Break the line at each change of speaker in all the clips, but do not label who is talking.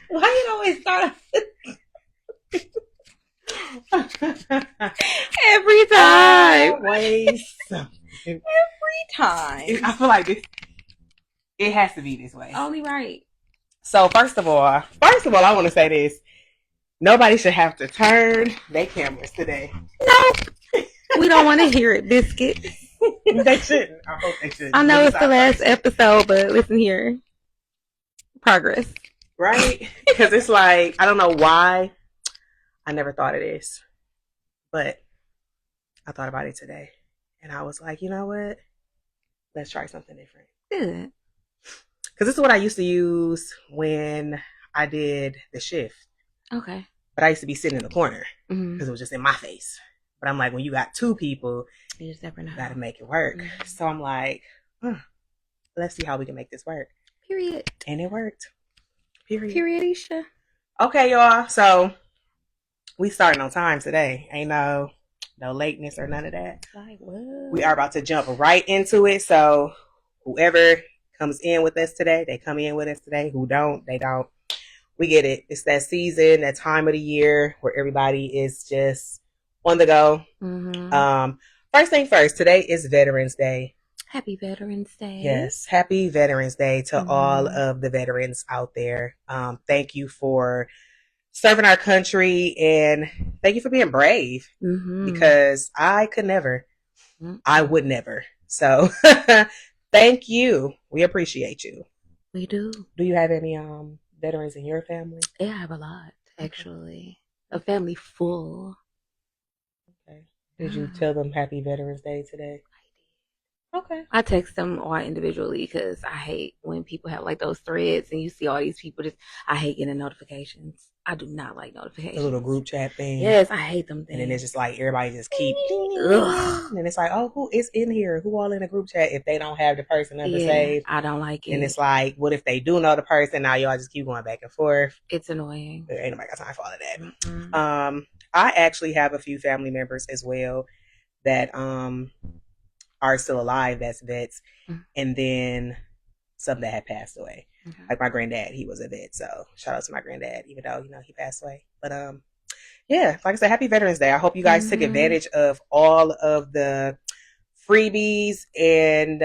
Why you always start
every time?
Always something.
Every time.
I feel like it has to be this way.
Only right.
So first of all, I want to say this. Nobody should have to turn their cameras today.
Nope. We don't want to hear it, Biscuit.
They shouldn't. I hope they shouldn't.
I know it's the last episode, but listen here. Progress.
Right? Because it's like, I don't know why I never thought of this, but I thought about it today. And I was like, you know what? Let's try something different.
Good.
Because this is what I used to use when I did the shift.
Okay.
But I used to be sitting in the corner because
Mm-hmm.
it was just in my face. But I'm like, when you got two people,
You just never know.
you got to make it work.
Mm-hmm.
So I'm like, let's see how we can make this work.
Period.
And it worked. Period.
Periodisha.
Okay, y'all. So we starting on time today. Ain't no lateness or none of that.
Like what?
We are about to jump right into it. So whoever comes in with us today, they come in with us today. Who don't, they don't. We get it. It's that season, that time of the year where everybody is just on the go.
Mm-hmm.
First thing first, today is Veterans Day.
Happy Veterans Day.
Yes, happy Veterans Day to all of the veterans out there. Thank you for serving our country and thank you for being brave because I could never. I would never. So thank you. We appreciate you.
We do.
Do you have any veterans in your family?
Yeah, I have a lot, actually. A family full.
Okay. Did you tell them happy Veterans Day today? Okay.
I text them all individually because I hate when people have like those threads and you see all these people. I hate getting notifications. I do not like notifications.
The little group chat thing.
Yes, I hate them things.
And then it's just like everybody just keep. And it's like, oh, who is in here? Who all in a group chat if they don't have the person number saved?
I don't like it.
And it's like, what if they do know the person? Now y'all just keep going back and forth.
It's annoying.
There ain't nobody got time for all of that. Mm-hmm. I actually have a few family members as well that are still alive that's vets, and then some that had passed away. Okay. Like my granddad, he was a vet, so shout out to my granddad, even though he passed away. But yeah, like I said, happy Veterans Day. I hope you guys took advantage of all of the freebies and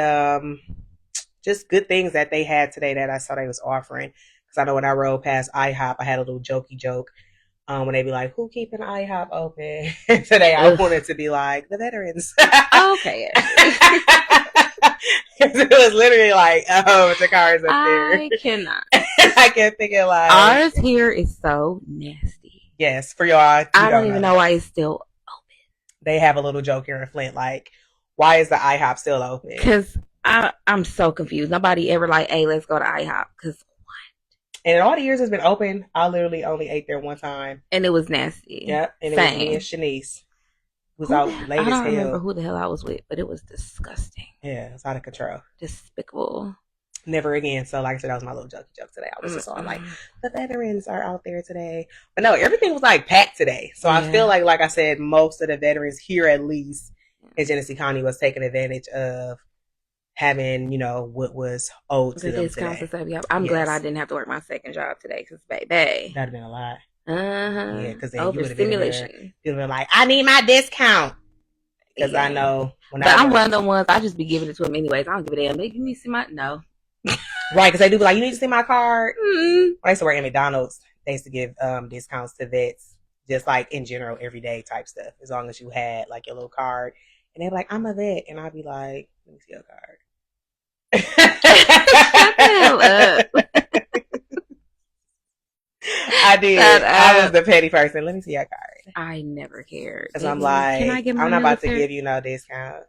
just good things that they had today that I saw they was offering. Because I know when I rode past IHOP, I had a little jokey joke. When they be like, who keeping IHOP open? Today I wanted to be like, the veterans.
Okay.
It was literally like, the cars up there.
I cannot.
I kept thinking like.
Ours here is so nasty.
Yes, for y'all.
I don't even know why it's still open.
They have a little joke here in Flint like, why is the IHOP still open?
Because I'm so confused. Nobody ever like, hey, let's go to IHOP. Because
and in all the years it's been open, I literally only ate there one time.
And it was nasty.
Yep. And it was me and Shanice. Was out late as hell.
I don't remember who the hell I was with, but it was disgusting.
Yeah, it's out of control.
Despicable.
Never again. So like I said, that was my little jokey joke today. I was just all like, the veterans are out there today. But no, everything was like packed today. So I feel like I said, most of the veterans here at least in Genesee County was taking advantage of having, what was owed to them today.
I'm glad I didn't have to work my second job today because, baby.
That'd have been a lot.
Yeah,
because then you would have been like, I need my discount. Because I know.
I'm one of the ones, I just be giving it to them anyways. I don't give a damn. They give me see my, no.
Right, because they do be like, you need to see my card. When I used to work at McDonald's, they used to give discounts to vets, just like in general, everyday type stuff, as long as you had like your little card. And they'd be like, I'm a vet. And I'd be like, let me see your card. Shut the hell up. I did. I was the petty person. Let me see your card.
I never cared.
Because I'm like, I'm not about to give you no discount.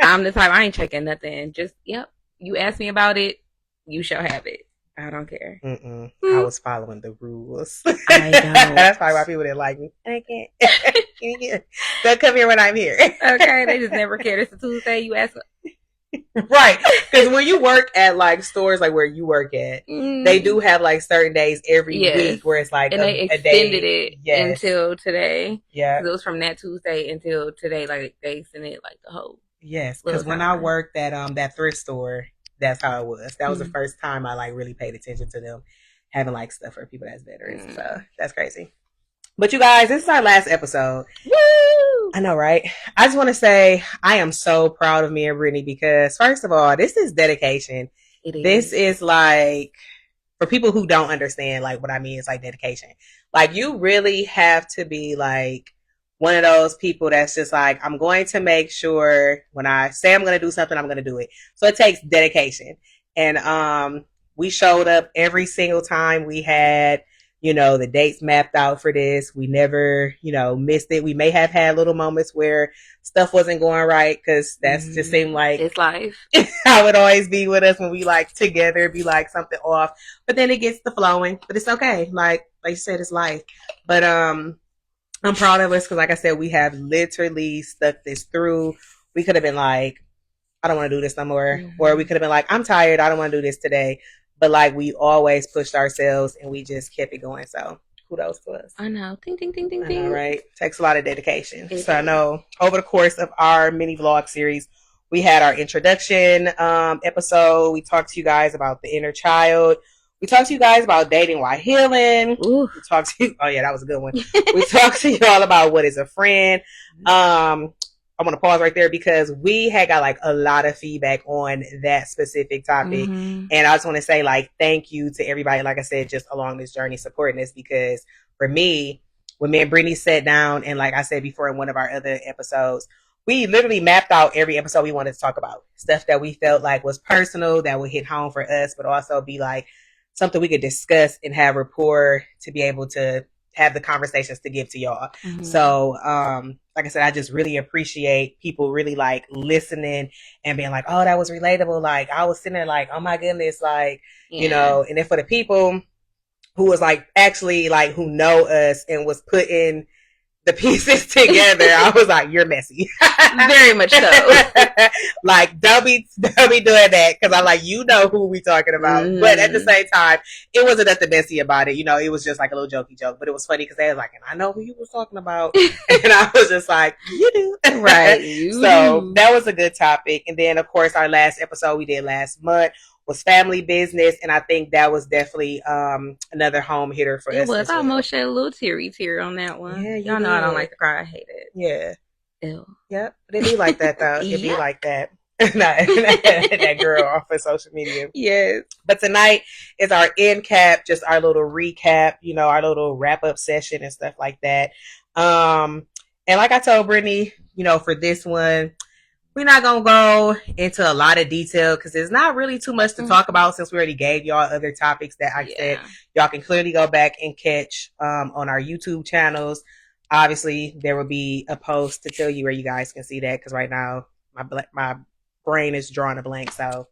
I'm the type, I ain't checking nothing. Just, you ask me about it, you shall have it. I don't care.
I was following the rules.
I don't.
That's probably why people didn't like me. I can't. They'll come here when I'm here.
Okay, they just never cared. It's a Tuesday, you ask them.
Right, because when you work at like stores like where you work at, they do have like certain days every week where it's like
and they extended it until today. Yeah, it was from that Tuesday until today. Like they extended it like the whole.
Yes, because when I worked at that thrift store that's how it was. That was the first time I like really paid attention to them having like stuff for people that's veterans. So that's crazy. But you guys, this is our last episode. Woo! I know, right? I just want to say I am so proud of me and Brittany because first of all, this is dedication. This is like, for people who don't understand like what I mean, it's like dedication. Like you really have to be like one of those people that's just like, I'm going to make sure when I say I'm going to do something, I'm going to do it. So it takes dedication. And we showed up every single time we had, you know, the dates mapped out for this. We never, you know, missed it. We may have had little moments where stuff wasn't going right because that's just seemed like
it's life.
how it always be with us when we like together, be like something off. But then it gets the flowing. But it's okay. Like you said, it's life. But I'm proud of us because, like I said, we have literally stuck this through. We could have been like, I don't want to do this no more. Or we could have been like, I'm tired. I don't want to do this today. But like we always pushed ourselves and we just kept it going. So kudos to us.
I know. Ding, ding, ding, ding, ding.
All right. Takes a lot of dedication. So I know over the course of our mini vlog series, we had our introduction episode. We talked to you guys about the inner child. We talked to you guys about dating while healing. Ooh. We talked to you. Oh yeah, that was a good one. We talked to you all about what is a friend. I want to pause right there because we had got like a lot of feedback on that specific topic. And I just want to say like, thank you to everybody. Like I said, just along this journey supporting us, because for me, when me and Brittany sat down and like I said before in one of our other episodes, we literally mapped out every episode we wanted to talk about. Stuff that we felt like was personal, that would hit home for us, but also be like something we could discuss and have rapport to be able to have the conversations to give to y'all. So, like I said, I just really appreciate people really like listening and being like, oh, that was relatable. Like I was sitting there like, oh my goodness, like, you know, and then for the people who was like actually like who know us and was putting the pieces together, I was like, you're messy.
Very much so.
Like, don't be doing that, because I'm like, you know who we talking about. But at the same time, it wasn't nothing messy about it. You know, it was just like a little jokey joke. But it was funny because they was like, and I know who you was talking about. And I was just like, you do.
Right.
So that was a good topic. And then, of course, our last episode we did last month was family business, and I think that was definitely another home hitter for us.
It was. I almost shed a little tear on that one. Yeah, y'all know I don't like to cry. I hate it.
Yeah.
Ew.
Yep. It be like that though. It be like that. That girl off of social media.
Yes.
But tonight is our end cap, just our little recap, you know, our little wrap up session and stuff like that. And like I told Brittany, you know, for this one, we're not going to go into a lot of detail because there's not really too much to talk about since we already gave y'all other topics that I said y'all can clearly go back and catch on our YouTube channels. Obviously, there will be a post to tell you where you guys can see that because right now my brain is drawing a blank, so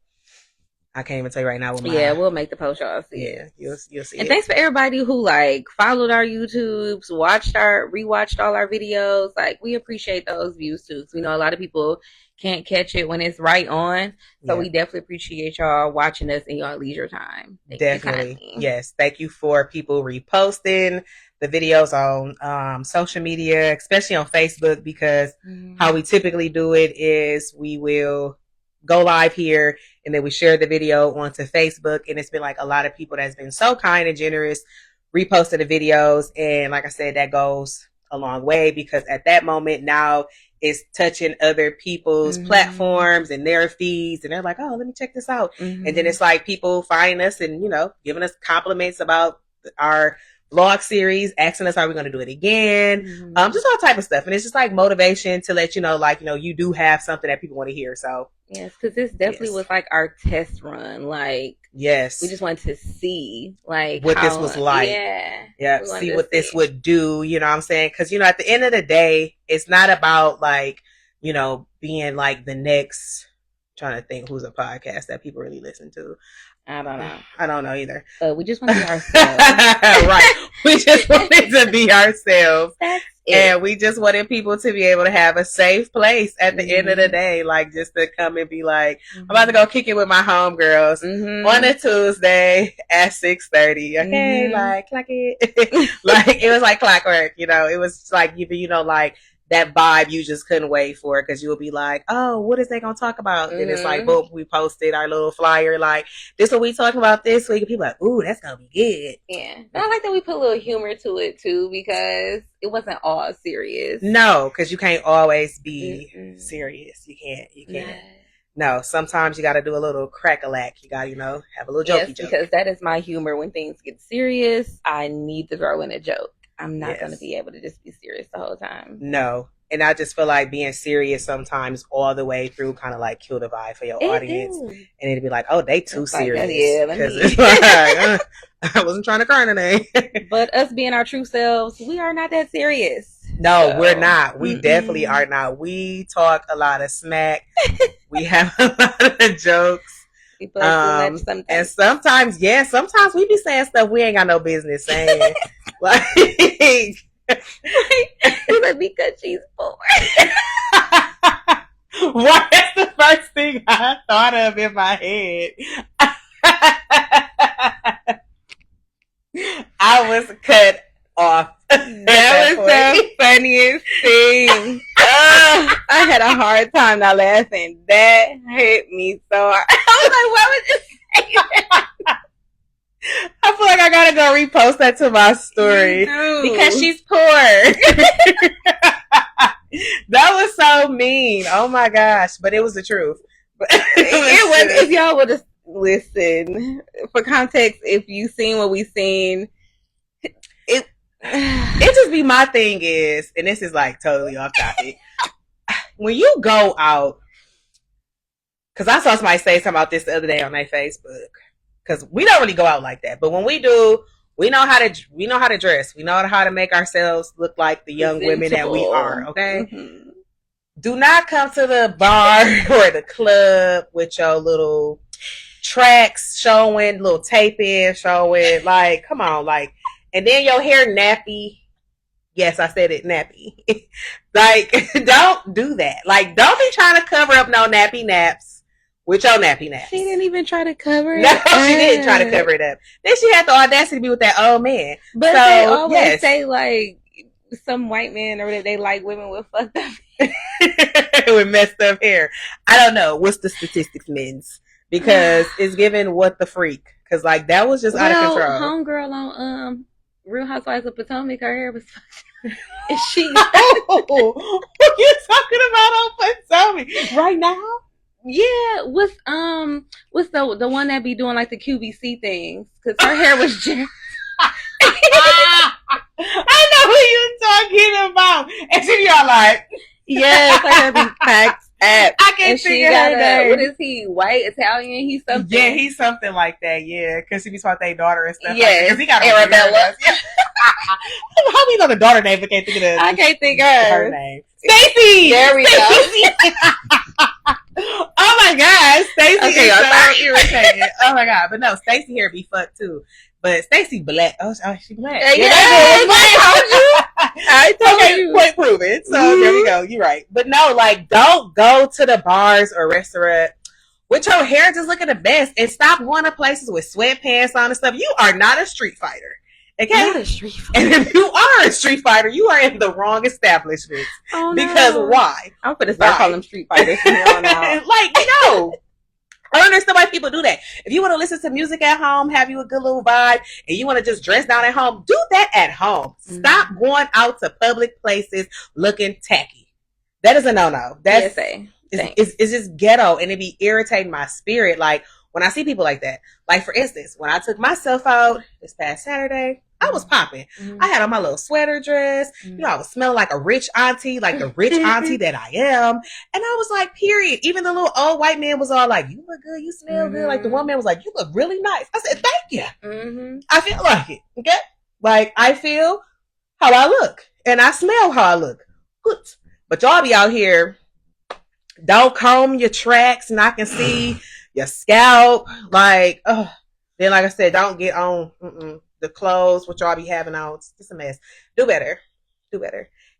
I can't even tell you right now.
We'll make the post, y'all see.
Yeah, you'll see.
And thanks for everybody who like followed our YouTubes, rewatched all our videos. Like we appreciate those views too. We know a lot of people can't catch it when it's right on, so we definitely appreciate y'all watching us in y'all leisure time.
Definitely, yes. Thank you for people reposting the videos on social media, especially on Facebook, because how we typically do it is we will go live here and then we share the video onto Facebook, and it's been like a lot of people that's been so kind and generous reposting the videos, and like I said, that goes a long way because at that moment now it's touching other people's platforms and their feeds, and they're like, oh, let me check this out. And then it's like people find us and, you know, giving us compliments about our vlog series, asking us, are we going to do it again? Just all type of stuff. And it's just like motivation to let you know, like, you know, you do have something that people want to hear. So
yes, because this definitely was like our test run. Like,
yes,
we just wanted to see like
what this was like. Yeah. See what this would do. You know what I'm saying? Because, you know, at the end of the day, it's not about like, you know, being like the next, trying to think who's a podcast that people really listen to.
I don't know.
I don't know either.
We just want to be ourselves.
Right. We just wanted to be ourselves.
That's it.
And we just wanted people to be able to have a safe place at the end of the day. Like just to come and be like, I'm about to go kick it with my homegirls on a Tuesday at 6:30. Okay. Like it. Like it was like clockwork, you know, it was like, you know, like that vibe you just couldn't wait for because you'll be like, oh, what is they gonna talk about? And it's like, boom, we posted our little flyer, like, this is what we talking about this week. And people are like, ooh, that's gonna be good.
Yeah. But I like that we put a little humor to it too, because it wasn't all serious.
No, because you can't always be serious. You can't. No, sometimes you got to do a little crack-a-lack. You got to, have a little jokey joke.
Because that is my humor. When things get serious, I need to throw in a joke. I'm not going to be able to just be serious the whole time.
No. And I just feel like being serious sometimes all the way through kind of like kill the vibe for your audience. And it'd be like, oh, they too serious. Because it's like, I wasn't trying to cry today.
But us being our true selves, we are not that serious.
No, we're not. We definitely are not. We talk a lot of smack. We have a lot of jokes. And sometimes we be saying stuff we ain't got no business saying. Like,
because she's bored.
Why? That's the first thing I thought of in my head. I was cut off.
That was the funniest thing. I had a hard time not laughing. That hit me so hard. I was like, why would you say that?
I feel like I gotta go repost that to my story.
Because she's poor.
That was so mean. Oh my gosh. But it was the truth.
It was, if y'all would have listened, for context, if you seen what we seen,
it just be my thing is, and this is like totally off topic. When you go out, because I saw somebody say something about this the other day on their Facebook. Because we don't really go out like that, but when we do, we know how to dress. We know how to make ourselves look like the young women that we are. Okay. Mm-hmm. Do not come to the bar or the club with your little tracks showing, little tape in showing. Like, come on, like, and then your hair nappy. Yes, I said it, nappy. Like, don't do that. Like, don't be trying to cover up no nappy naps. With your nappy naps.
She didn't even try to cover it
up. No, she didn't try to cover it up. Then she had the audacity to be with that old man.
But so, they always say, like, some white men or whatever, they like women with fucked up hair.
With messed up hair. I don't know. What's the statistics, men's? Because it's given what the freak. Because, like, that was just out of control.
Homegirl on Real Housewives of Potomac, her hair was fucked. Is she?
What are you talking about on Potomac? Right now?
Yeah, what's the one that be doing like the QVC things? Because her hair was just.
I know who you're talking about. And she y'all like,
yes, her hair be packed up.
I can't think of her name.
What is he? White Italian? He's something.
Yeah, he's something like that. Yeah, because she be talking their daughter and stuff.
Yeah,
because he got
Arabella.
How we know the daughter name? But can't think of the.
I can't think of
her name. Stacy.
There we go.
Oh my God, Stacey is so irritating. Oh my God, but no, Stacey hair be fucked too. But Stacey black. Oh, she black.
Yeah,
I told you. Point proven. So there we go. You're right. But no, like, don't go to the bars or restaurant with your hair just looking the best, and stop going to places with sweatpants on and stuff. You are not a street fighter. Okay?
Not a street fighter.
And if you are a street fighter, you are in the wrong establishment.
Oh, no.
Because why?
I'm going to start calling them street fighters from here on out.
Like, no. I don't understand why people do that. If you want to listen to music at home, have you a good little vibe, and you want to just dress down at home, do that at home. Mm-hmm. Stop going out to public places looking tacky. That is a no-no. That's it's just ghetto, and it be irritating my spirit. Like, when I see people like that, like, for instance, when I took myself out this past Saturday, I was popping. Mm-hmm. I had on my little sweater dress. Mm-hmm. You know, I was smelling like a rich auntie, like the rich auntie that I am. And I was like, period. Even the little old white man was all like, you look good, you smell good. Like, the one man was like, you look really nice. I said, thank you. Mm-hmm. I feel like it. Okay? Like, I feel how I look. And I smell how I look. Good. But y'all be out here, don't comb your tracks, and I can see your scalp. Like, then, like I said, don't get on the clothes, what y'all be having on. It's just a mess. Do better.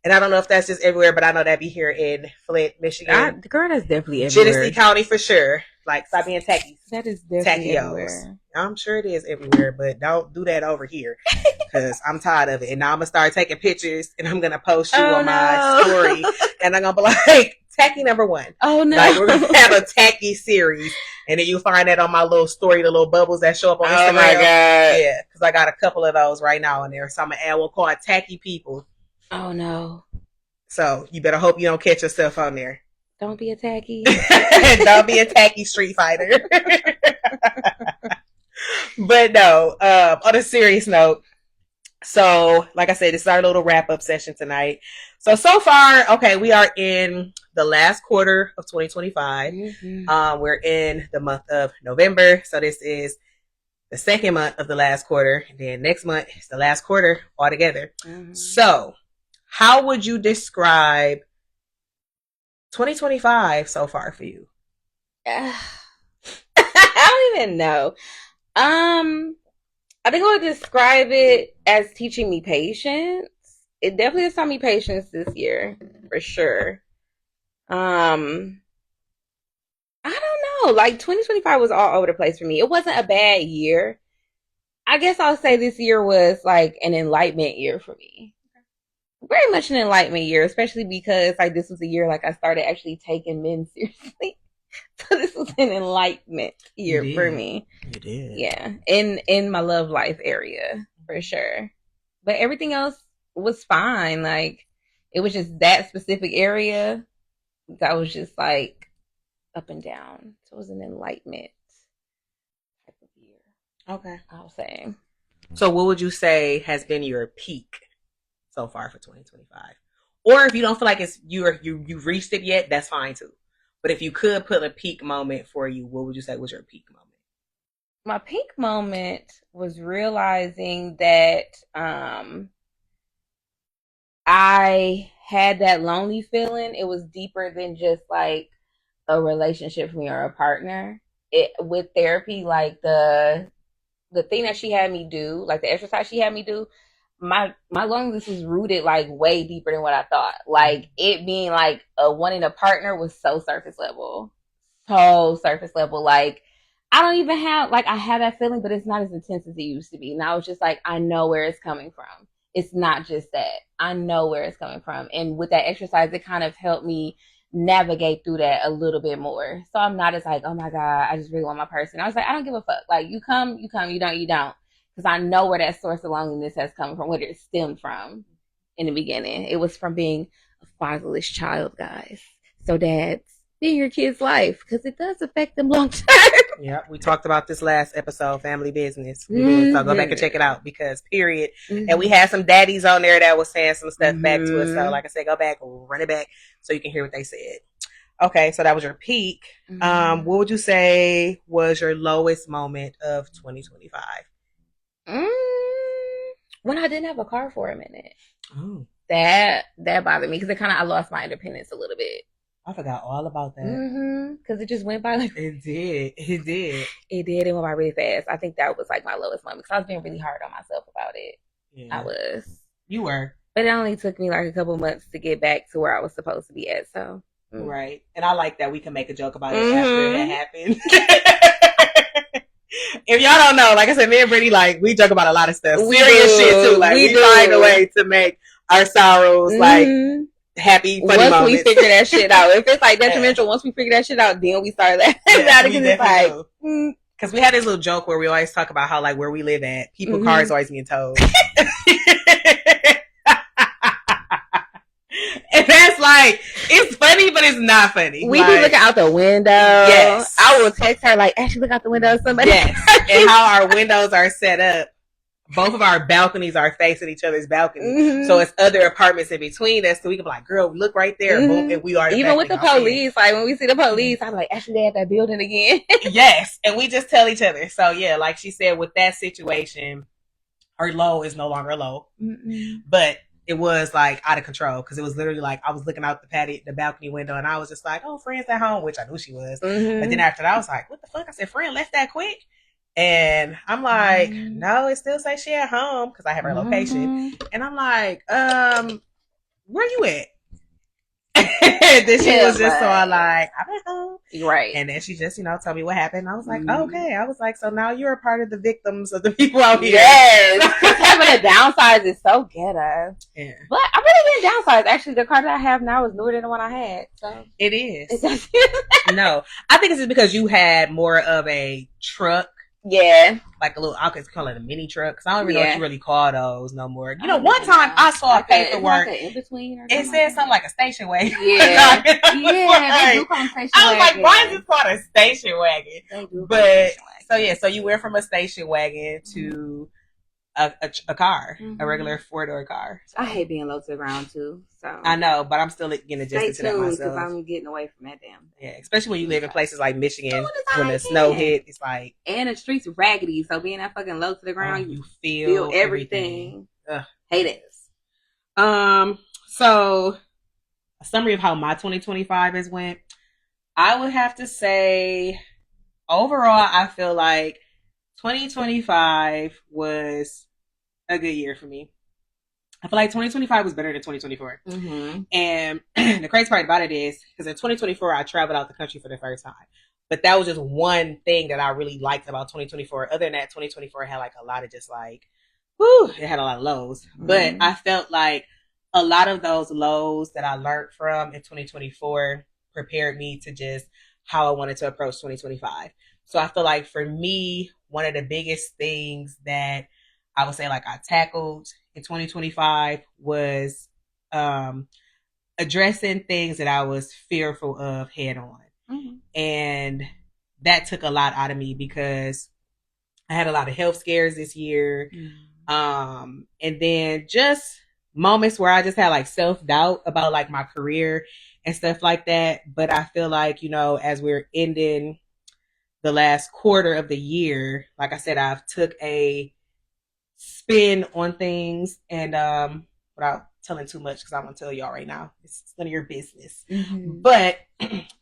And I don't know if that's just everywhere, but I know that be here in Flint, Michigan.
Girl, that's definitely everywhere.
Genesee County for sure. Like, stop being tacky.
That is definitely
Tackios.
everywhere.
I'm sure it is everywhere, but don't do that over here because I'm tired of it. And now I'm going to start taking pictures and I'm going to post you on my story. And I'm going to be like, tacky number 1.
Oh, no.
Like, we're going to have a tacky series. And then you'll find that on my little story, the little bubbles that show up on Instagram.
Oh, my God.
Yeah, because I got a couple of those right now in there. So I'm going to add, we'll call it tacky people.
Oh, no.
So you better hope you don't catch yourself on there.
Don't be a tacky.
Don't be a tacky street fighter. But no, on a serious note, so like I said, this is our little wrap-up session tonight. So far, okay, we are in the last quarter of 2025. Mm-hmm. We're in the month of November. So this is the second month of the last quarter. And then next month is the last quarter altogether. Mm-hmm. So how would you describe 2025 so far for you?
I don't even know. I think I would describe it as teaching me patience. It definitely has taught me patience this year, for sure. I don't know. Like 2025 was all over the place for me. It wasn't a bad year. I guess I'll say this year was like an enlightenment year for me. Very much an enlightenment year, especially because like this was a year like I started actually taking men seriously. So this was an enlightenment year for me.
You did.
Yeah. In my love life area, for sure. But everything else was fine. Like it was just that specific area that was just like up and down. So it was an enlightenment type of year.
Okay.
I'll say.
So what would you say has been your peak so far for 2025? Or if you don't feel like it's you've reached it yet, that's fine too. But if you could put a peak moment for you, what would you say was your peak moment?
My peak moment was realizing that I had that lonely feeling. It was deeper than just like a relationship for me or a partner. With therapy, like the thing that she had me do, like the exercise she had me do, my loneliness was rooted like way deeper than what I thought. Like it being like wanting a partner was so surface level. Like I don't even have like I have that feeling, but it's not as intense as it used to be. Now it's just like I know where it's coming from. It's not just that. I know where it's coming from. And with that exercise, it kind of helped me navigate through that a little bit more. So I'm not as like, oh my God, I just really want my person. I was like, I don't give a fuck. Like you come, you don't, you don't. Because I know where that source of loneliness has come from, where it stemmed from in the beginning. It was from being a fatherless child, guys. So dads, be in your kid's life because it does affect them long term.
Yeah, we talked about this last episode, family business. Mm-hmm. So go back and check it out because period. Mm-hmm. And we had some daddies on there that was saying some stuff back to us. So like I said, go back, run it back so you can hear what they said. Okay, so that was your peak. Mm-hmm. What would you say was your lowest moment of 2025?
When I didn't have a car for a minute. Oh. That bothered me because I lost my independence a little bit.
I forgot all about that.
Because it just went by like
it did.
It went by really fast. I think that was like my lowest moment because I was being really hard on myself about it. Yeah. I was.
You were.
But it only took me like a couple months to get back to where I was supposed to be at. So.
Right. And I like that we can make a joke about it after it happened. If y'all don't know, like I said, me and Brittany, like, we joke about a lot of stuff. Serious shit, too. Like, we find a way to make our sorrows, like, happy, funny moments.
Once we figure that shit out. If it's, like, detrimental, once we figure that shit out, then we start laughing about it. Because it's like...
Because we had this little joke where we always talk about how, like, where we live at, people cars always being towed. And that's like, it's funny, but it's not funny.
We be looking out the window. Yes. I will text her, like, actually look out the window. Somebody.
Yes. And how our windows are set up. Both of our balconies are facing each other's balcony. Mm-hmm. So it's other apartments in between us. So we can be like, girl, look right there. Mm-hmm. Boom, and we are
even with the police. Like, when we see the police, I'm like, actually, they at that building again.
Yes. And we just tell each other. So, yeah, like she said, with that situation, her low is no longer low. Mm-mm. But it was like out of control because it was literally like I was looking out the balcony window and I was just like, oh, friend's at home, which I knew she was. Mm-hmm. But then after that, I was like, what the fuck? I said, friend left that quick? And I'm like, no, it still says she at home because I have her location. And I'm like, where you at? Then she was just so like, I'm at home.
Right.
And then she just, told me what happened. I was like, okay. I was like, so now you're a part of the victims of the people out here.
Yes. Having a downsize is so ghetto.
Yeah.
But I really didn't downsize. Actually, the car that I have now is newer than the one I had. So
it is. No, I think it's just because you had more of a truck.
Yeah.
Like a little, I could call it a mini truck. Because I don't even know what you really call those no more. One time I saw like paperwork. Like in between or it said something like a station wagon.
Yeah. They do call them station
I was like, why is it called a station wagon? But, so you went from a station wagon to a car, a regular 4-door car. So.
I hate being low to the ground too. So
I know, but I'm still getting adjusted to that myself.
Because I'm getting away from that damn thing.
Yeah, especially when you live in places like Michigan, when the snow hit, it's like
and the streets are raggedy. So being that fucking low to the ground,
you feel
everything. Hate it.
So a summary of how my 2025 has went. I would have to say, overall, I feel like 2025 was a good year for me. I feel like 2025 was better than 2024. Mm-hmm. And the crazy part about it is, because in 2024, I traveled out the country for the first time. But that was just one thing that I really liked about 2024. Other than that, 2024 had like a lot of just like, it had a lot of lows. Mm-hmm. But I felt like a lot of those lows that I learned from in 2024 prepared me to just how I wanted to approach 2025. So I feel like for me, one of the biggest things that I would say like I tackled in 2025 was addressing things that I was fearful of head on. Mm-hmm. And that took a lot out of me because I had a lot of health scares this year. Mm-hmm. And then just moments where I just had like self-doubt about like my career and stuff like that. But I feel like, as we're ending the last quarter of the year, like I said, I've took a spin on things and without telling too much because I'm gonna tell y'all right now, it's none of your business. Mm-hmm. But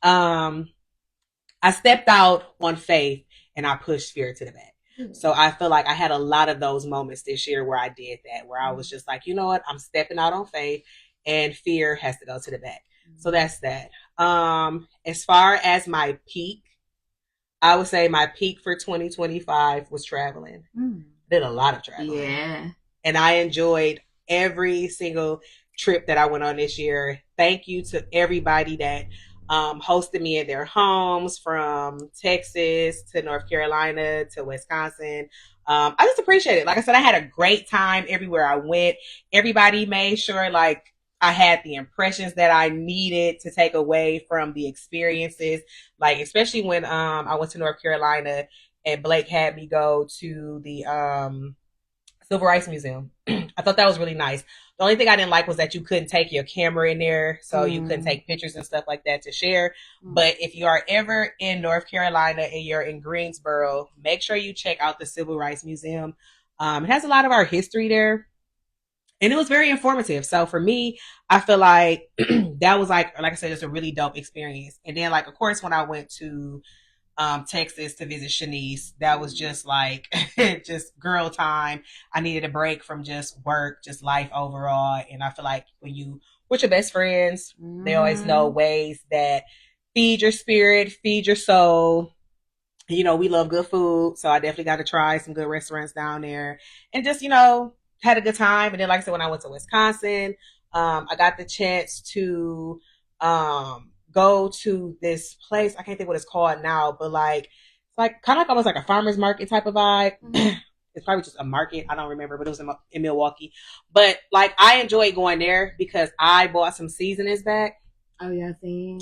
I stepped out on faith and I pushed fear to the back. Mm-hmm. So I feel like I had a lot of those moments this year where I did that, where I was just like, you know what, I'm stepping out on faith and fear has to go to the back. Mm-hmm. So that's that. As far as my peak, I would say my peak for 2025 was traveling. Mm. Did a lot of traveling. Yeah. And I enjoyed every single trip that I went on this year. Thank you to everybody that hosted me in their homes, from Texas to North Carolina to Wisconsin. I just appreciate it. Like I said, I had a great time everywhere I went. Everybody made sure like I had the impressions that I needed to take away from the experiences. Like, especially when I went to North Carolina and Blake had me go to the Civil Rights Museum. I thought that was really nice. The only thing I didn't like was that you couldn't take your camera in there, so you couldn't take pictures and stuff like that to share. But if you are ever in North Carolina and you're in Greensboro, make sure you check out the Civil Rights Museum. It has a lot of our history there. And it was very informative. So for me, I feel like that was like I said, just a really dope experience. And then, like, of course, when I went to Texas to visit Shanice, that was just like just girl time. I needed a break from just work, just life overall. And I feel like when you with your best friends, they always know ways that feed your spirit, feed your soul. We love good food, so I definitely got to try some good restaurants down there, and just had a good time. And then, like I said, when I went to Wisconsin, I got the chance to go to this place. I can't think what it's called now, but like it's like kind of like almost like a farmer's market type of vibe. Mm-hmm. It's probably just a market. I don't remember, but it was in Milwaukee. But like I enjoyed going there because I bought some seasonings back.
Oh yeah, see.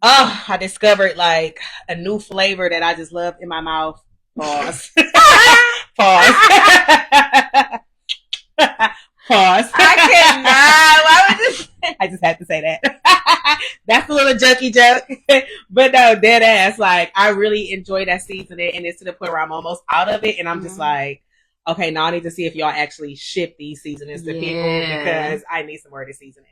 Oh, I discovered like a new flavor that I just love in my mouth. Pause. Pause. Pause.
I cannot. Why would this?
I just had to say that. That's a little junky joke. But no, dead ass. Like, I really enjoy that seasoning, and it's to the point where I'm almost out of it, and I'm just like, okay, now I need to see if y'all actually ship these seasonings to people because I need some more of the seasoning.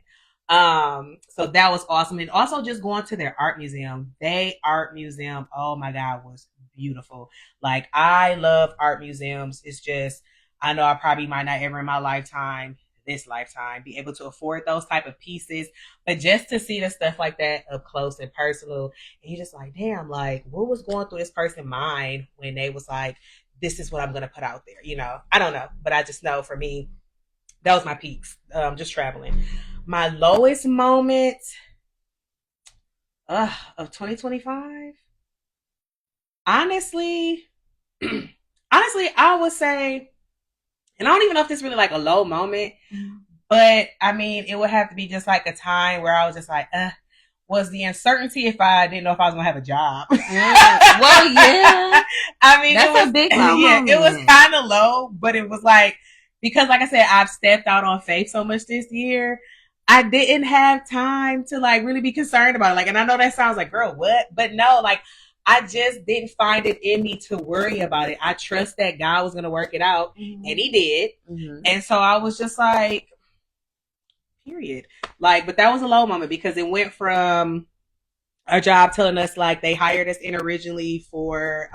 So that was awesome. And also just going to their art museum. Art museum, oh my God, was beautiful. Like, I love art museums. It's just, I know I probably might not ever in my lifetime this lifetime, be able to afford those type of pieces. But just to see the stuff like that up close and personal, and you're just like, damn, like what was going through this person's mind when they was like, this is what I'm gonna put out there. You know, I don't know, but I just know for me, that was my peaks. Just traveling. My lowest moment of 2025. Honestly, I would say, and I don't even know if this is really like a low moment, but I mean, it would have to be just like a time where I was just like, was the uncertainty if I didn't know if I was gonna have a job.
Well, yeah.
I mean,
that's a big low moment.
It was kind of low, but it was like, because like I said, I've stepped out on faith so much this year, I didn't have time to like really be concerned about it. Like, and I know that sounds like, girl, what? But no, like, I just didn't find it in me to worry about it. I trust that God was going to work it out, and he did. And so I was just like, period. Like, but that was a low moment because it went from a job telling us like they hired us in originally for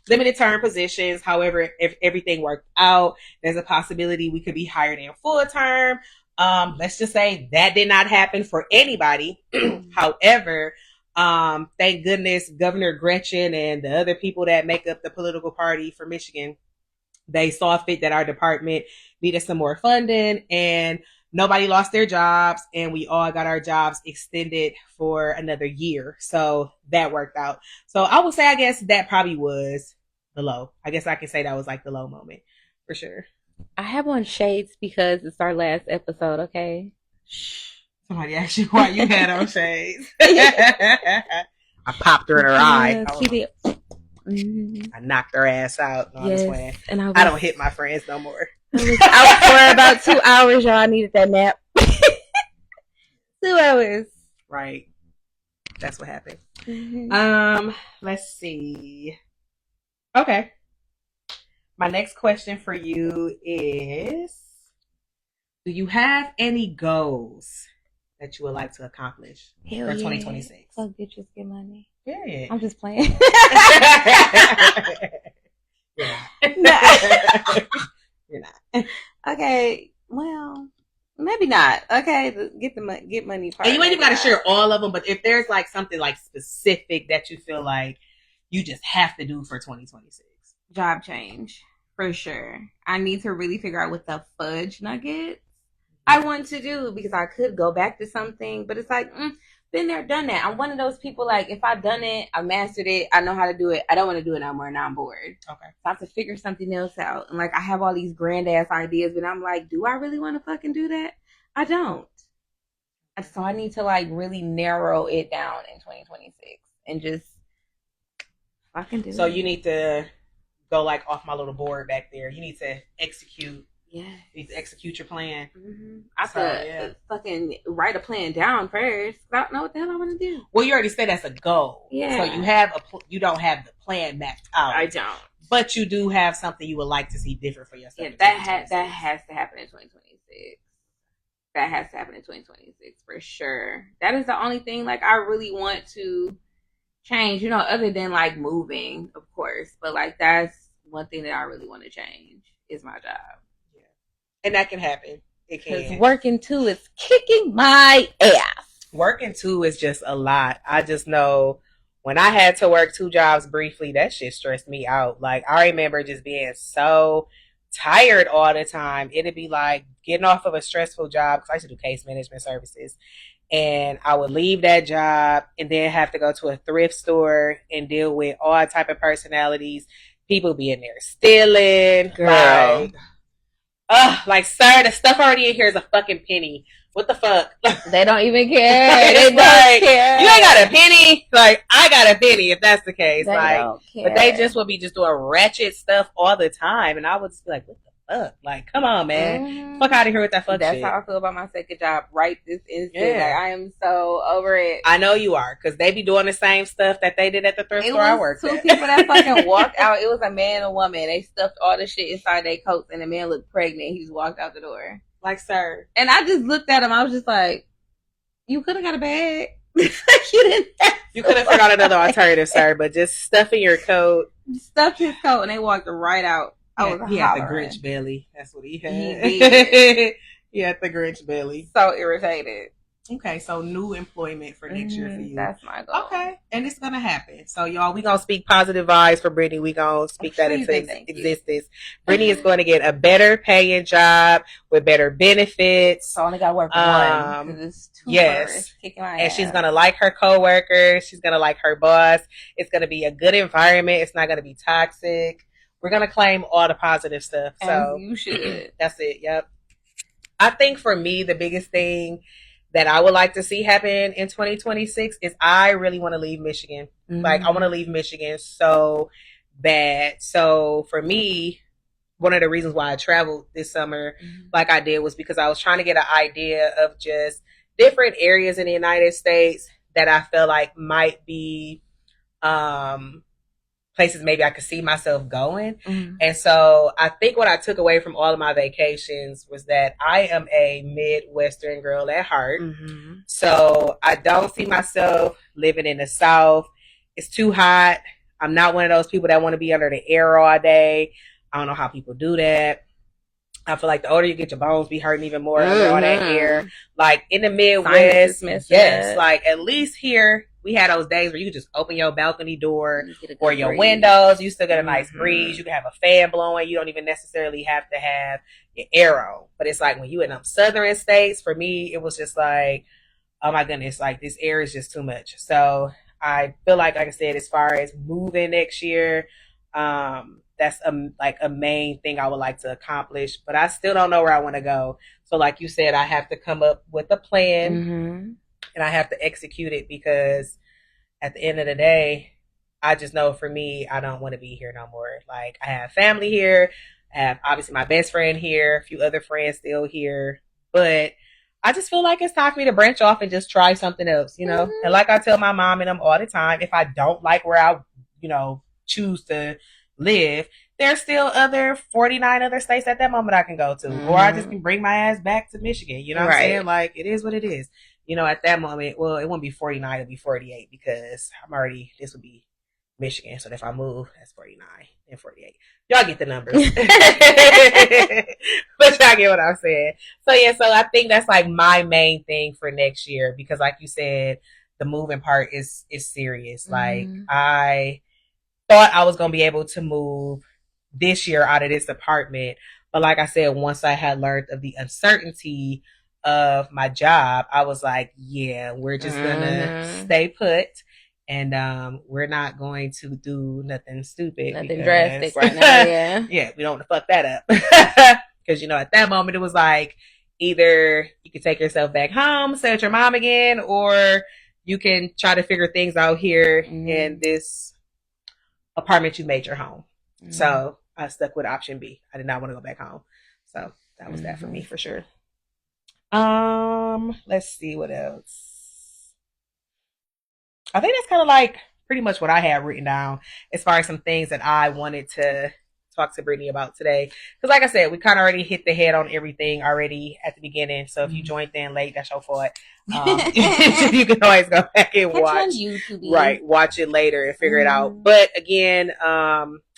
limited term positions. However, if everything worked out, there's a possibility we could be hired in full term. Let's just say that did not happen for anybody. However, thank goodness Governor Gretchen and the other people that make up the political party for Michigan, they saw fit that our department needed some more funding, and nobody lost their jobs, and we all got our jobs extended for another year. So that worked out. So I would say, I guess that probably was the low. I guess I can say that was like the low moment for sure.
I have on shades because it's our last episode, okay?
Shh. Somebody asked you why you had on shades. I popped her in her eye.
She did.
I knocked her ass out. No,
yes,
and I don't hit my friends no more.
I was out for about 2 hours, y'all. I needed that nap. 2 hours.
Right. That's what happened. Let's see. Okay. My next question for you is, do you have any goals that you would like to accomplish for 2026?
So bitches get money.
Period.
I'm just playing.
You're not.
Okay. Well, maybe not. Okay. Get money.
And you ain't even got to share all of them, but if there's like something like specific that you feel like you just have to do for 2026.
Job change. For sure. I need to really figure out what the fudge nuggets I want to do, because I could go back to something, but it's like, been there, done that. I'm one of those people, like, if I've done it, I mastered it, I know how to do it, I don't want to do it no more, now I'm bored. Okay. So I have to figure something else out. And, like, I have all these grand ass ideas, but I'm like, do I really want to fucking do that? I don't. So I need to, like, really narrow it down in 2026 and just fucking do it.
So you need to go, like, off my little board back there. You need to execute. Yeah. You need to execute your plan.
I have to fucking write a plan down first. I don't know what the hell I want to do.
Well, you already said that's a goal. Yeah. So you don't have the plan mapped out.
I don't.
But you do have something you would like to see different for yourself.
Yeah, that has to happen in 2026. That has to happen in 2026 for sure. That is the only thing, like, I really want to change, you know, other than, like, moving, of course. But, like, that's one thing that I really want to change is my job. Yeah.
And that can happen. It can.
Because working too is kicking my ass.
Working too is just a lot. I just know when I had to work 2 jobs briefly, that shit stressed me out. Like, I remember just being so tired all the time. It'd be like getting off of a stressful job, because I used to do case management services, and I would leave that job and then have to go to a thrift store and deal with all type of personalities. People be in there stealing. Girl. Like, sir, the stuff already in here is a fucking penny. What the fuck?
They don't even care. They don't care.
You ain't got a penny. Like, I got a penny if that's the case.
They
like,
don't care.
But they just would be just doing ratchet stuff all the time, and I would just be like, what the fuck? Like, come on, man. Fuck out of here with that fuck
That's
shit.
That's how I feel about my second job right this instant. Yeah. Like, I am so over it.
I know you are, because they be doing the same stuff that they did at the thrift store I worked at.
2 people that fucking walked out. It was a man and a woman. They stuffed all the shit inside their coats, and the man looked pregnant. He just walked out the door.
Like, sir.
And I just looked at him. I was just like, you could have got a bag. You didn't have
You could have figured out another alternative, sir, but just stuff in your coat.
Stuffed his coat, and they walked right out.
He had the Grinch belly. That's what he had.
He did.
Yeah, the Grinch belly.
So irritated.
Okay, so new employment for next year for you.
That's my goal.
Okay, and it's gonna happen. So y'all, we gonna speak positive vibes for Brittany. We gonna speak that into existence. Brittany is going to get a better paying job with better benefits.
So I only gotta work one. It's too
yes, and she's gonna like her coworkers. She's gonna like her boss. It's gonna be a good environment. It's not gonna be toxic. We're gonna claim all the positive stuff. So
you should.
That's it. Yep. I think for me, the biggest thing that I would like to see happen in 2026 is I really want to leave Michigan. Mm-hmm. Like, I want to leave Michigan so bad. So for me, one of the reasons why I traveled this summer, like I did, was because I was trying to get an idea of just different areas in the United States that I felt like might be places maybe I could see myself going. Mm-hmm. And so I think what I took away from all of my vacations was that I am a Midwestern girl at heart. Mm-hmm. So I don't see myself living in the South. It's too hot. I'm not one of those people that want to be under the air all day. I don't know how people do that. I feel like the older you get, your bones be hurting even more under all that air. Like in the Midwest, yes, like at least here, we had those days where you could just open your balcony door or your windows. You still get a nice breeze. You can have a fan blowing. You don't even necessarily have to have your arrow. But it's like when you in them southern states, for me, it was just like, oh my goodness, like this air is just too much. So I feel like I said, as far as moving next year, that's a main thing I would like to accomplish. But I still don't know where I want to go. So like you said, I have to come up with a plan. And I have to execute it, because at the end of the day, I just know for me, I don't want to be here no more. Like, I have family here. I have obviously my best friend here, a few other friends still here. But I just feel like it's time for me to branch off and just try something else, you know? And like I tell my mom and them all the time, if I don't like where I, choose to live, there's still 49 other states at that moment I can go to. Or I just can bring my ass back to Michigan. You know what I'm saying? Like, it is what it is. At that moment, well, it won't be 49, it'll be 48, because this would be Michigan. So if I move, that's 49 and 48. Y'all get the numbers. But y'all get what I'm saying. So I think that's like my main thing for next year, because like you said, the moving part is serious. Like, I thought I was going to be able to move this year out of this apartment. But like I said, once I had learned of the uncertainty of my job, I was like, yeah, we're just gonna stay put, and we're not going to do nothing stupid,
nothing drastic right now.
Yeah, we don't want to fuck that up, because at that moment it was like, either you can take yourself back home, stay with your mom again, or you can try to figure things out here in this apartment you made your home. So I stuck with option B. I did not want to go back home, so that was that for me for sure. Let's see what else. I think that's kind of like pretty much what I had written down as far as some things that I wanted to talk to Brittany about today. Because like I said, we kind of already hit the head on everything already at the beginning. So if you joined in late, that's your fault. You can always go back and watch YouTube. Right, watch it later and figure it out. But again,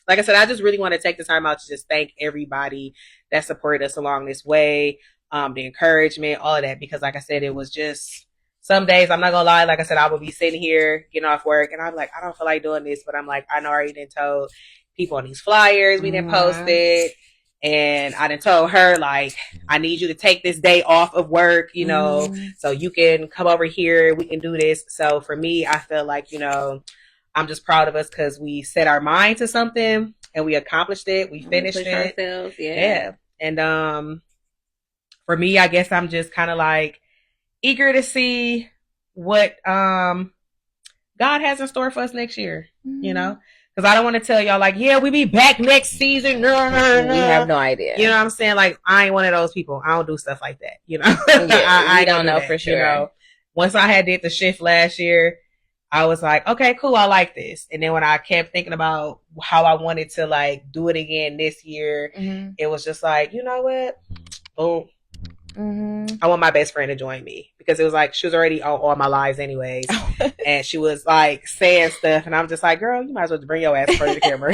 like I said, I just really want to take the time out to just thank everybody that supported us along this way. The encouragement, all of that, because like I said, it was just some days, I'm not gonna lie, like I said, I would be sitting here getting off work and I'm like, I don't feel like doing this, but I'm like, I know I already done told people on these flyers, we didn't post it, and I done told her, like, I need you to take this day off of work, so you can come over here, we can do this. So for me, I feel like, I'm just proud of us, because we set our mind to something and we accomplished it, we finished it ourselves, yeah. And for me, I guess I'm just kind of like eager to see what God has in store for us next year, because I don't want to tell y'all like, yeah, we be back next season. We
have no idea.
You know what I'm saying? Like, I ain't one of those people. I don't do stuff like that.
Yeah, I don't know for sure.
Once I did the shift last year, I was like, okay, cool, I like this. And then when I kept thinking about how I wanted to like do it again this year, it was just like, you know what? Boom. I want my best friend to join me, because it was like she was already on all my lives anyways, and she was like saying stuff, and I'm just like, girl, you might as well bring your ass in front of the camera.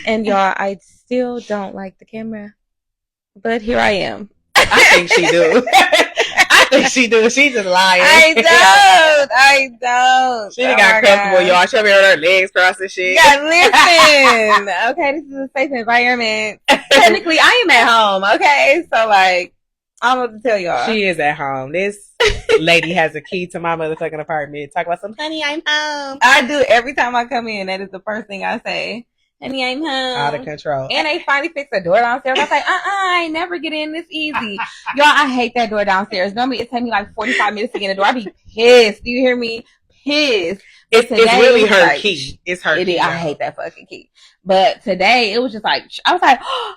And y'all, I still don't like the camera, but here I am.
I think she do. I think she do. She's just lying.
I don't.
She done got comfortable, y'all. She over here with her legs crossed and shit.
Yeah, listen. Okay, this is a safe environment. Technically, I am at home. Okay, so like, I'm going to tell y'all.
She is at home. This lady has a key to my motherfucking apartment. Talk about some, honey, I'm home.
I do every time I come in. That is the first thing I say. Honey, I'm home.
Out of control.
And they finally fixed the door downstairs. I was like, I ain't never get in this easy. Y'all, I hate that door downstairs. Normally, it takes me like 45 minutes to get in the door. I be pissed. Do you hear me? Pissed.
It's really her like, key. It's her key.
I hate that fucking key. But today, it was just like, I was like, oh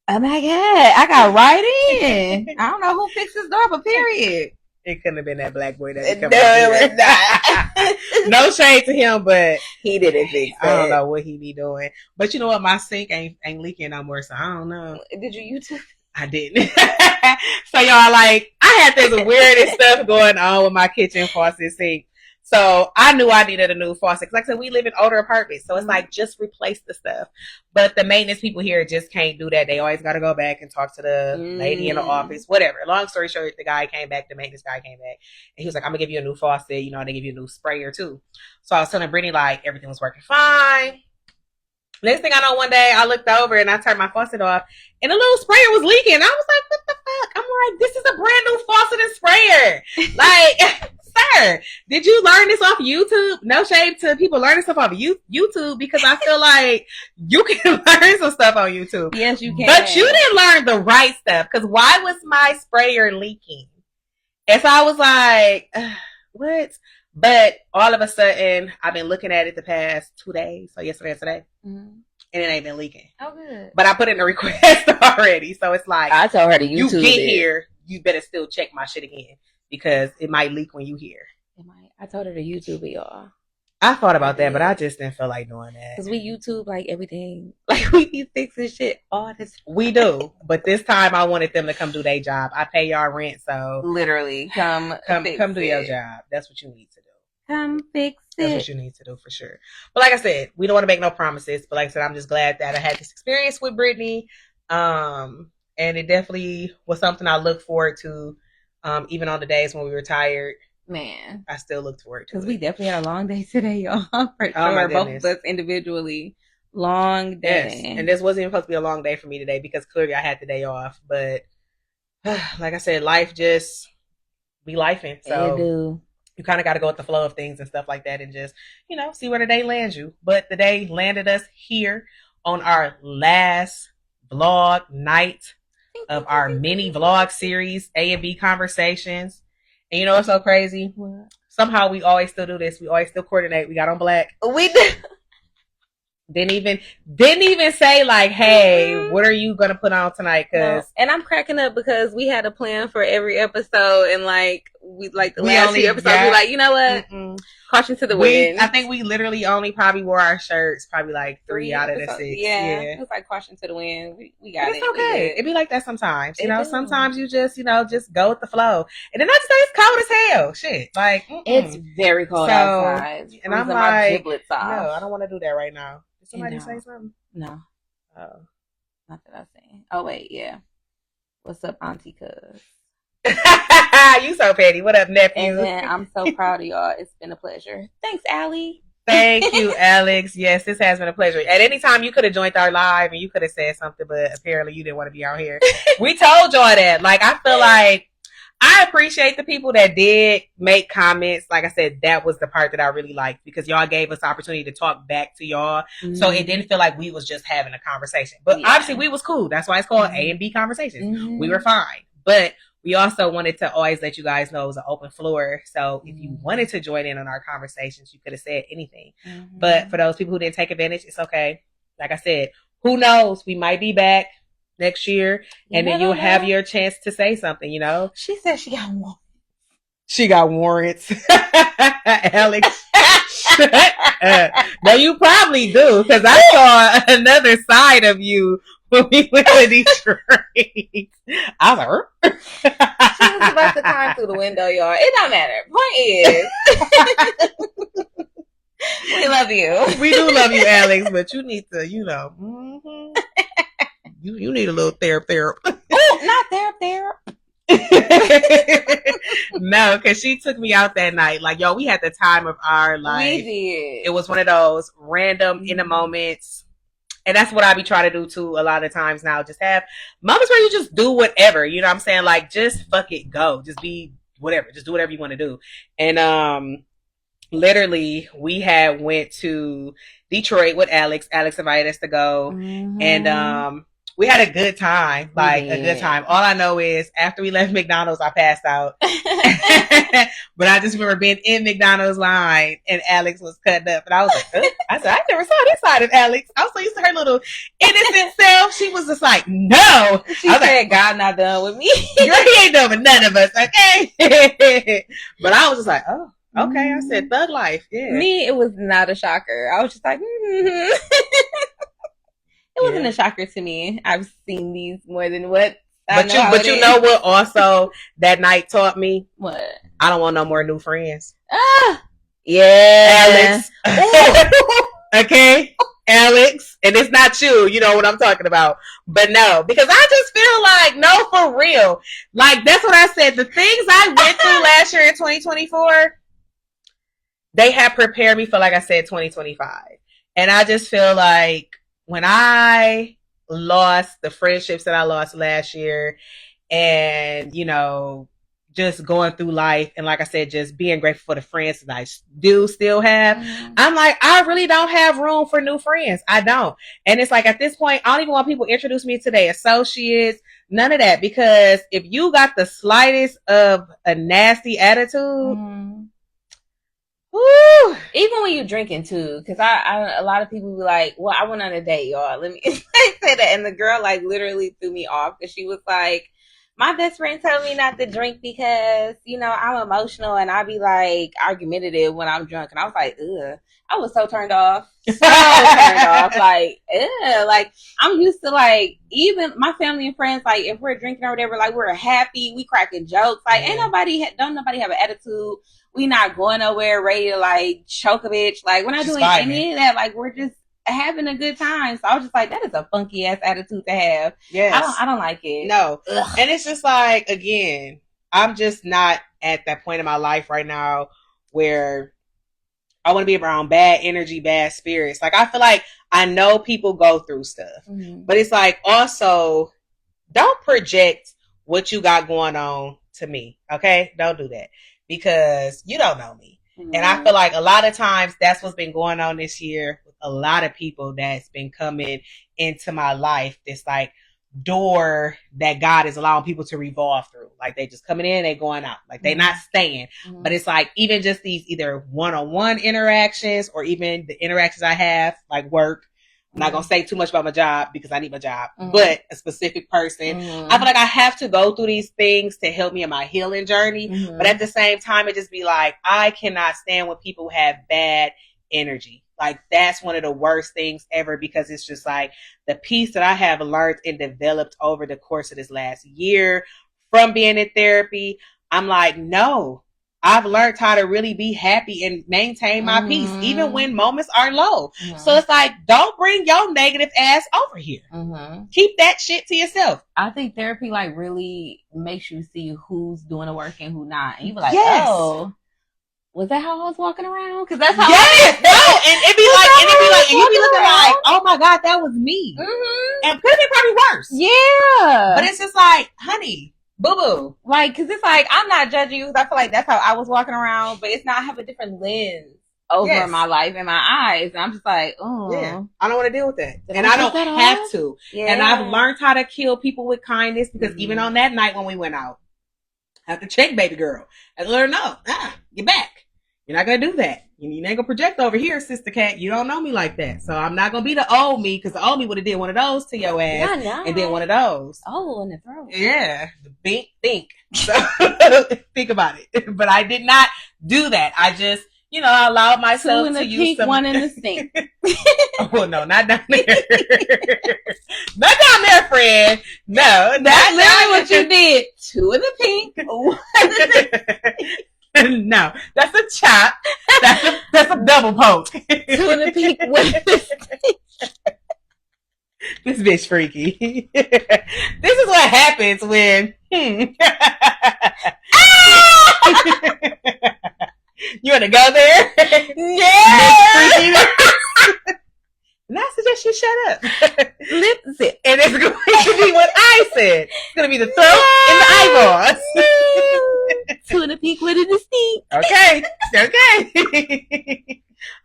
my God, I got right in. I don't know who fixed this door, but period.
It couldn't have been that black boy that come it was not. No shade to him, but
he didn't fix it.
I don't know what he be doing. But you know what? My sink ain't leaking no more, so I don't know.
Did you YouTube?
I didn't. So y'all, like, I had this weirdest stuff going on with my kitchen faucet sink. So I knew I needed a new faucet. Cause like I said, we live in older apartments. So it's like, just replace the stuff. But the maintenance people here just can't do that. They always got to go back and talk to the lady in the office, whatever. Long story short, the maintenance guy came back. And he was like, I'm going to give you a new faucet. You know, they give you a new sprayer too. So I was telling Brittany, like, everything was working fine. Next thing I know, one day I looked over and I turned my faucet off and the little sprayer was leaking. I was like, what the fuck? I'm like, this is a brand new faucet and sprayer. Like, sir, did you learn this off YouTube? No shade to people learning stuff off YouTube, because I feel like you can learn some stuff on YouTube.
Yes, you can.
But you didn't learn the right stuff, because why was my sprayer leaking? And so I was like, what? But all of a sudden, I've been looking at it the past 2 days, so yesterday and today, and it ain't been leaking.
Oh, good.
But I put in a request already, so it's like,
I told her to YouTube
you get here, you better still check my shit again, because it might leak when you here.
It might. I told her to YouTube it, y'all.
I thought about that, but I just didn't feel like doing that.
Because we YouTube like everything. Like we be fixing shit all this time.
We do. But this time I wanted them to come do their job. I pay y'all rent, so
literally come
do your job. That's what you need to do.
Come fix it.
That's what you need to do for sure. But like I said, we don't want to make no promises. But like I said, I'm just glad that I had this experience with Brittany. And it definitely was something I look forward to. Even on the days when we were tired.
Man,
I still looked forward to it.
Because we definitely had a long day today, y'all. For sure. Both of us individually. Long day.
Yes. And this wasn't even supposed to be a long day for me today, because clearly I had the day off. But like I said, life just be lifing. So you kind of got to go with the flow of things and stuff like that, and just, you know, see where the day lands you. But the day landed us here on our last vlog night of our mini vlog series, A and B Conversations. And you know what's so crazy?
What?
Somehow we always still do this. We always still coordinate. We got on black.
We did.
Didn't even say like, hey, what are you gonna put on tonight? Cause
and I'm cracking up because we had a plan for every episode, and like we like the last few episodes, we like, you know what? Caution to the wind.
I think we literally only probably wore our shirts probably like 3 out of the 6.
Yeah. It was like caution to the wind. We got it.
It's okay. It'd be like that sometimes. You know, sometimes you just, you know, just go with the flow. And then I just say it's cold as hell. Shit. Like,
it's very cold outside.
And I'm like, no, I don't want to do that right now. Did somebody say something?
No.
Oh.
Not that I've seen. Oh, wait. Yeah. What's up, Auntie Cuz?
You so petty. What up, nephew?
And then I'm so proud of y'all. It's been a pleasure. Thanks, Allie.
Thank you, Alex. Yes, this has been a pleasure. At any time, you could have joined our live and you could have said something, but apparently you didn't want to be out here. We told y'all that. Like, I feel like I appreciate the people that did make comments. Like I said, that was the part that I really liked, because y'all gave us the opportunity to talk back to y'all. So it didn't feel like we was just having a conversation. But obviously we was cool. That's why it's called A and B Conversations. We were fine. But we also wanted to always let you guys know it was an open floor. So if you wanted to join in on our conversations, you could have said anything. But for those people who didn't take advantage, it's okay. Like I said, who knows? We might be back next year, and then you'll have your chance to say something, you know?
She said she got warrants.
She got warrants. Alex. No, you probably do, because I saw another side of you when we went to Detroit. I was like,
she was about to climb through the window, y'all. It don't matter. Point is, we love you.
We do love you, Alex, but you need to, you know, you need a little therapy.
Oh, not therapy.
No, because she took me out that night. Like, yo, we had the time of our life.
We did.
It was one of those random in the moments. And that's what I be trying to do too a lot of times now. Just have moments where you just do whatever. You know what I'm saying? Like, just fuck it, go. Just be whatever. Just do whatever you want to do. And literally we had went to Detroit with Alex. Alex invited us to go. And we had a good time. Like, a good time. All I know is after we left McDonald's, I passed out. But I just remember being in McDonald's line and Alex was cutting up. And I was like, oh. I said, I never saw this side of Alex. I was so used to her little innocent self. She was just like, no.
She said, like, God not done with me.
Girl, he ain't done with none of us, okay? But I was just like, oh, okay. I said, thug life. Yeah.
Me, it was not a shocker. I was just like, It wasn't a shocker to me. I've seen these more than what.
But you know what also that night taught me?
What?
I don't want no more new friends.
Yeah.
Alex. Okay? Alex. And it's not you. You know what I'm talking about. But no. Because I just feel like, no, for real. Like, that's what I said. The things I went through last year in 2024, they have prepared me for, like I said, 2025. And I just feel like when I lost the friendships that I lost last year and, you know, just going through life and, like I said, just being grateful for the friends that I do still have, I'm like, I really don't have room for new friends. I don't. And it's like, at this point, I don't even want people to introduce me to their associates, none of that, because if you got the slightest of a nasty attitude,
woo. Even when you're drinking too, because I a lot of people be like, well, I went on a date, y'all. Let me say that. And the girl like literally threw me off because she was like, my best friend told me not to drink because, you know, I'm emotional and I be like argumentative when I'm drunk. And I was like, ugh. I was so turned off. Like, ugh. Like, I'm used to, like, even my family and friends, like, if we're drinking or whatever, like, we're happy, we cracking jokes. Like, don't nobody have an attitude. We not going nowhere ready to, like, choke a bitch. Like, we're not doing any of that. Like, we're just having a good time. So I was just like, that is a funky ass attitude to have.
Yes.
I don't like it.
No. Ugh. And it's just like, again, I'm just not at that point in my life right now where I want to be around bad energy, bad spirits. Like, I feel like I know people go through stuff, but it's like, also, don't project what you got going on to me. Okay? Don't do that because you don't know me. And I feel like a lot of times that's what's been going on this year with a lot of people that's been coming into my life. This like door that God is allowing people to revolve through. Like, they just coming in, they going out. Like, they not staying. But it's like, even just these either one-on-one interactions or even the interactions I have, like work. I'm not going to say too much about my job because I need my job, but a specific person. I feel like I have to go through these things to help me in my healing journey. But at the same time, it just be like, I cannot stand when people have bad energy. Like, that's one of the worst things ever, because it's just like the piece that I have learned and developed over the course of this last year from being in therapy. I'm like, no, I've learned how to really be happy and maintain my peace, even when moments are low. So it's like, don't bring your negative ass over here. Keep that shit to yourself.
I think therapy like really makes you see who's doing the work and who not. And you be like, oh, was that how I was walking around? Because that's how.
Yes, no, and it be like, and you be looking like, oh my God, that was me, and could be probably worse.
Yeah,
but it's just like, honey, boo boo,
like, because it's like, I'm not judging you. Because I feel like that's how I was walking around, but it's not. I have a different lens over my life and my eyes, and I'm just like, oh,
yeah, I don't want to deal with that, and I don't have to. And I've learned how to kill people with kindness, because even on that night when we went out, I have to check baby girl. I let her know, get back. You're not going to do that. You ain't going to project over here, sister cat. You don't know me like that. So I'm not going to be the old me, because the old me would have did one of those to your ass. And then one of those.
Oh, in the throat.
Yeah. Think. So think about it. But I did not do that. I just, you know, allowed myself to use some.
One in the sink.
Oh, no, not down there. Not down there, friend. No.
That's literally what you did. 2 in the pink. 1 in the
No, that's a chop. That's a double poke.
2 in the pink. 1 in the
This bitch freaky. This is what happens when you want to go there?
Yeah.
And I suggest you shut up.
Listen.
And it's going to be what I said. It's going to be the throat and the eyeballs.
Two in a peak, one in the stink.
Okay.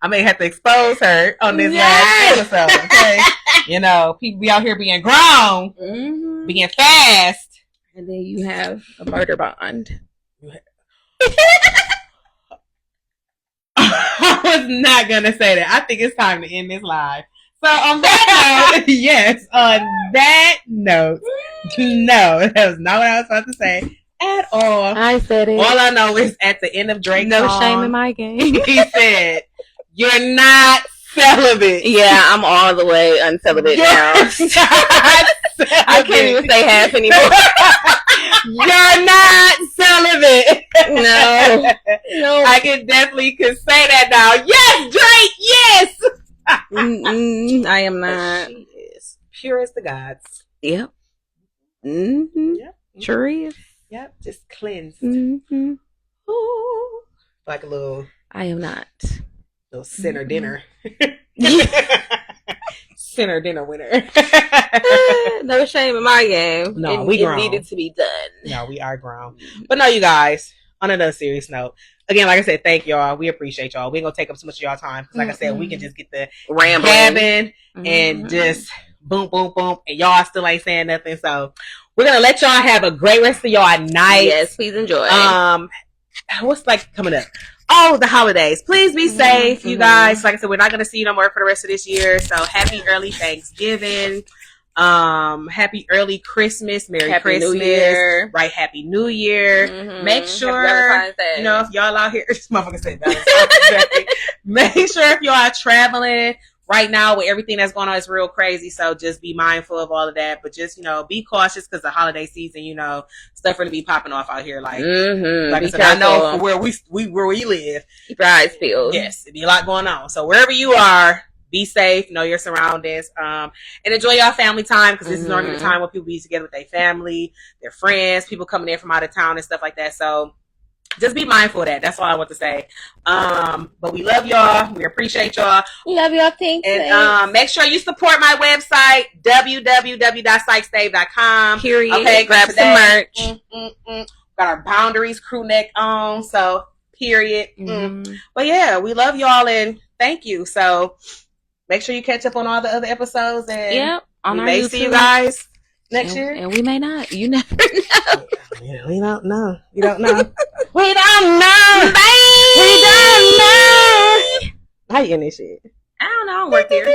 I may have to expose her on this last episode. Okay. You know, people be out here being grown, being fast.
And then you have a murder bond.
I was not going to say that. I think it's time to end this live. So on that note, yes, on that note, no, that was not what I was about to say at all.
I said it.
All I know is at the end of Drake's
no
song,
shame in my game.
He said, "You're not celibate."
Yeah, I'm all the way uncelibate now. I can't even say half anymore.
You're not celibate.
No.
I can definitely say that now. Yes, Drake. Yes.
I am not.
She is pure as the gods.
Yep. Yep. Sure is.
Yep. Just cleansed.
Ooh.
Like a little.
I am not.
Little sinner dinner. Sinner dinner winner.
No shame in my game.
No,
it needed to be done.
No, we are grown. But no, you guys, on another serious note, again, like I said, thank y'all. We appreciate y'all. We ain't gonna take up too much of y'all time because, like I said, we can just get the rambling and just boom, boom, boom, and y'all still ain't saying nothing. So we're gonna let y'all have a great rest of y'all night.
Yes, please enjoy.
What's like coming up? Oh, the holidays. Please be safe, you guys. Like I said, we're not gonna see you no more for the rest of this year. So happy early Thanksgiving. Happy early Christmas, Merry Christmas,
New Year.
Right? Happy New Year. Make sure you know if y'all out here. This motherfucker said Valentine's Day. Make sure if y'all are traveling right now with everything that's going on, it's real crazy. So just be mindful of all of that. But just be cautious because the holiday season, stuff really be popping off out here. Like I said, I know for where we live,
keep your eyes peeled.
Yes, it'd be a lot going on. So wherever you are, be safe, know your surroundings, and enjoy your family time because this is normally the time when people be together with their family, their friends, people coming in from out of town and stuff like that. So just be mindful of that. That's all I want to say. But we love y'all. We appreciate y'all.
We love y'all. Thanks.
And make sure you support my website, www.psychstabe.com.
Period.
Okay,
grab some merch.
Got our Boundaries crew neck on. So, period. But yeah, we love y'all and thank you. So, make sure you catch up on all the other episodes. And
on
we
our
may
YouTube.
see you guys next year.
And we may not. You never know.
Yeah, we don't know. You don't know.
We don't know.
Bye.
We don't know.
How you in this shit?
I don't know. I don't work here.